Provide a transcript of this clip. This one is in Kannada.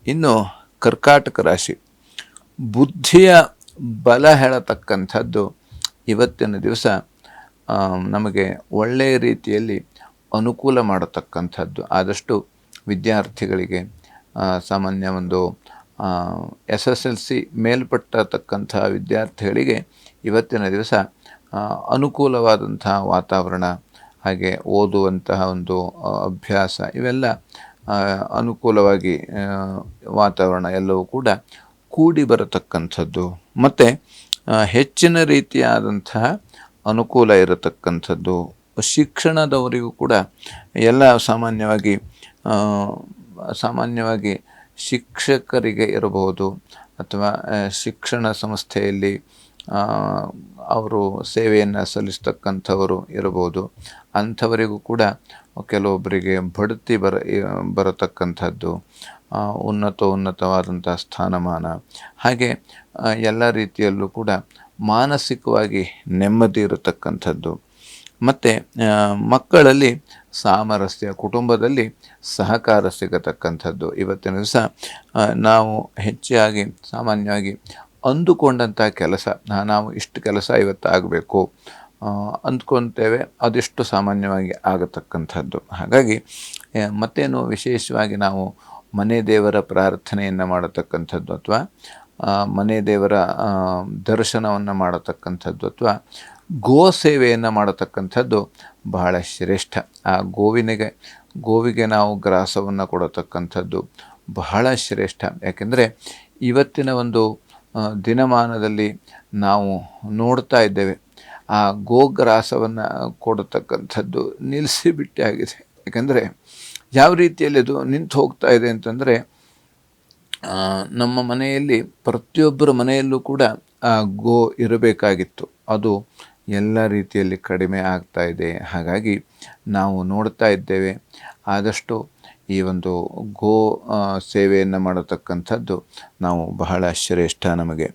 ಇನ್ನು ಕರ್ಕಾಟಕ ರಾಶಿ, ಬುದ್ಧಿಯ ಬಲ ಹೇಳತಕ್ಕಂಥದ್ದು ಇವತ್ತಿನ ದಿವಸ ನಮಗೆ ಒಳ್ಳೆಯ ರೀತಿಯಲ್ಲಿ ಅನುಕೂಲ ಮಾಡತಕ್ಕಂಥದ್ದು. ಆದಷ್ಟು ವಿದ್ಯಾರ್ಥಿಗಳಿಗೆ ಸಾಮಾನ್ಯ ಒಂದು SSLC ಮೇಲ್ಪಟ್ಟತಕ್ಕಂಥ ವಿದ್ಯಾರ್ಥಿಗಳಿಗೆ ಇವತ್ತಿನ ದಿವಸ ಅನುಕೂಲವಾದಂತಹ ವಾತಾವರಣ, ಹಾಗೆ ಓದುವಂತಹ ಒಂದು ಅಭ್ಯಾಸ, ಇವೆಲ್ಲ ಅನುಕೂಲವಾಗಿ ವಾತಾವರಣ ಎಲ್ಲವೂ ಕೂಡ ಕೂಡಿ ಬರತಕ್ಕಂಥದ್ದು ಮತ್ತು ಹೆಚ್ಚಿನ ರೀತಿಯಾದಂತಹ ಅನುಕೂಲ ಇರತಕ್ಕಂಥದ್ದು. ಶಿಕ್ಷಣದವರಿಗೂ ಕೂಡ ಎಲ್ಲ ಸಾಮಾನ್ಯವಾಗಿ ಶಿಕ್ಷಕರಿಗೆ ಇರಬಹುದು ಅಥವಾ ಶಿಕ್ಷಣ ಸಂಸ್ಥೆಯಲ್ಲಿ ಅವರು ಸೇವೆಯನ್ನು ಸಲ್ಲಿಸ್ತಕ್ಕಂಥವರು ಇರಬಹುದು. ಅಂಥವರಿಗೂ ಕೂಡ ಕೆಲವೊಬ್ಬರಿಗೆ ಬಡ್ತಿ ಬರತಕ್ಕಂಥದ್ದು, ಉನ್ನತವಾದಂಥ ಸ್ಥಾನಮಾನ, ಹಾಗೆ ಎಲ್ಲ ರೀತಿಯಲ್ಲೂ ಕೂಡ ಮಾನಸಿಕವಾಗಿ ನೆಮ್ಮದಿ ಇರತಕ್ಕಂಥದ್ದು. ಮತ್ತು ಮಕ್ಕಳಲ್ಲಿ ಸಾಮರಸ್ಯ, ಕುಟುಂಬದಲ್ಲಿ ಸಹಕಾರ ಸಿಗತಕ್ಕಂಥದ್ದು. ಇವತ್ತಿನ ದಿವಸ ನಾವು ಹೆಚ್ಚಾಗಿ ಸಾಮಾನ್ಯವಾಗಿ ಅಂದುಕೊಂಡಂಥ ಕೆಲಸ, ನಾವು ಇಷ್ಟು ಕೆಲಸ ಇವತ್ತು ಆಗಬೇಕು ಅಂದ್ಕೊತೇವೆ, ಅದೆಷ್ಟು ಸಾಮಾನ್ಯವಾಗಿ ಆಗತಕ್ಕಂಥದ್ದು. ಹಾಗಾಗಿ ಮತ್ತೇನು ವಿಶೇಷವಾಗಿ ನಾವು ಮನೆ ದೇವರ ಪ್ರಾರ್ಥನೆಯನ್ನು ಮಾಡತಕ್ಕಂಥದ್ದು ಅಥವಾ ಮನೆ ದೇವರ ದರ್ಶನವನ್ನು ಮಾಡತಕ್ಕಂಥದ್ದು ಅಥವಾ ಗೋ ಸೇವೆಯನ್ನು ಮಾಡತಕ್ಕಂಥದ್ದು ಬಹಳ ಶ್ರೇಷ್ಠ. ಆ ಗೋವಿಗೆ ನಾವು ಗ್ರಾಸವನ್ನು ಕೊಡತಕ್ಕಂಥದ್ದು ಬಹಳ ಶ್ರೇಷ್ಠ. ಯಾಕೆಂದರೆ ಇವತ್ತಿನ ಒಂದು ದಿನಮಾನದಲ್ಲಿ ನಾವು ನೋಡ್ತಾ ಇದ್ದೇವೆ, ಆ ಗೋಗ್ರಾಸವನ್ನು ಕೊಡತಕ್ಕಂಥದ್ದು ನಿಲ್ಲಿಸಿಬಿಟ್ಟೆ ಆಗಿದೆ. ಯಾಕೆಂದರೆ ಯಾವ ರೀತಿಯಲ್ಲಿ ಅದು ನಿಂತು ಹೋಗ್ತಾ ಇದೆ ಅಂತಂದರೆ, ನಮ್ಮ ಮನೆಯಲ್ಲಿ ಪ್ರತಿಯೊಬ್ಬರ ಮನೆಯಲ್ಲೂ ಕೂಡ ಆ ಗೋ ಇರಬೇಕಾಗಿತ್ತು, ಅದು ಎಲ್ಲ ರೀತಿಯಲ್ಲಿ ಕಡಿಮೆ ಆಗ್ತಾ ಇದೆ. ಹಾಗಾಗಿ ನಾವು ನೋಡ್ತಾ ಇದ್ದೇವೆ, ಆದಷ್ಟು ಈ ಒಂದು ಗೋ ಸೇವೆಯನ್ನು ಮಾಡತಕ್ಕಂಥದ್ದು ನಾವು ಬಹಳ ಶ್ರೇಷ್ಠ ನಮಗೆ.